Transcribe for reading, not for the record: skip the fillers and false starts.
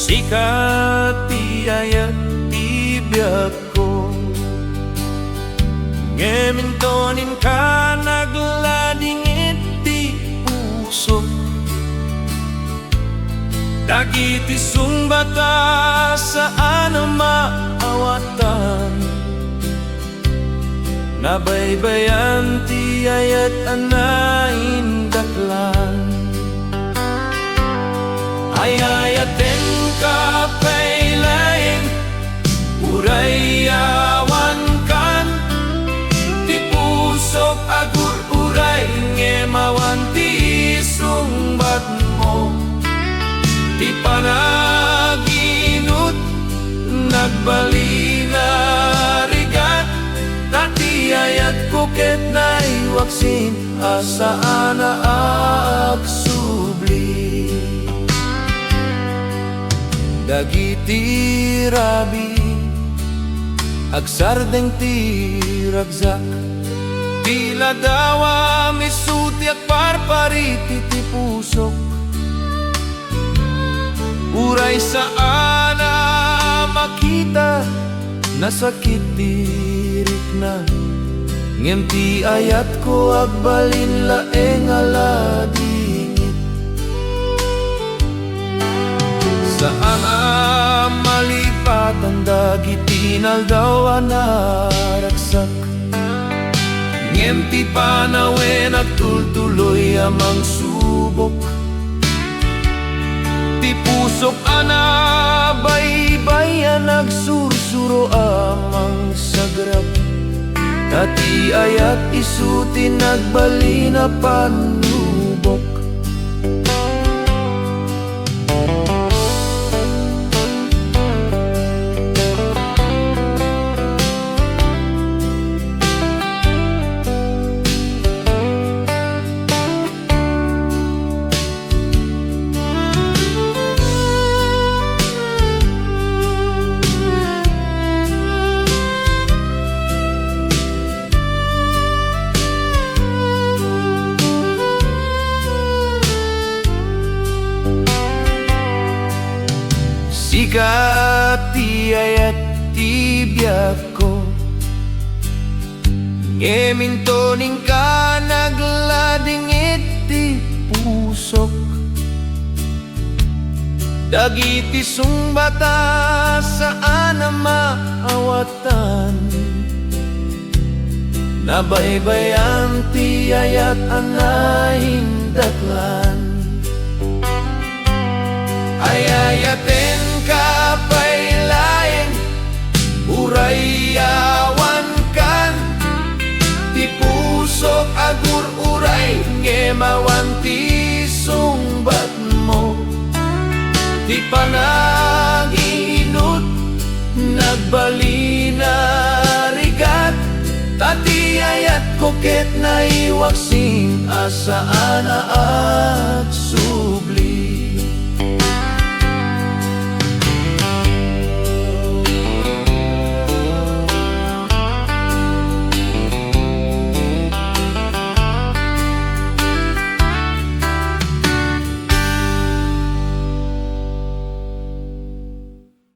Sikat ti ayat ti biyak ko, ngemintonin ka naglading iti puso. Dagiti sumbata saan ang maawatan, nabaybayan ti ayat anain daklan. Ayayaten ka pailaing uray awan kan, ti pusok agur uray ngemawan ti sumbat mo. Ti panaginut nagbalina rigat, tati ayat kuket na iwaksin asaan na agsubli. Dagiti rabi agsardeng ti ragzak, tila dawa misuti ak parpariti ti pusok. Uray saan na makita nasakit tirik na, ngem ti ayat ko agbalin laeng aladingit. Saan malipatan dagiti naldaw naraksak, ngem ti panawen agtultuloy amang subok. Ti pusok ana baybayan nagsursuro amang sagrap, tati ayat isuti nagbalina panubok. Sikat ti ayat ti biyak ko, ngemintoning ka naglading iti pusok. Dagiti sumbata saan na maawatan, nabaybayan ti ayat anaing daklan. Ayayaten ka pailaing uray awan kan, ti pusok agur uray ngemawan ti sumbat mo. Ti panaginut nagbalina rigat, tati ayat kuket na iwaksin asaan na agsubli.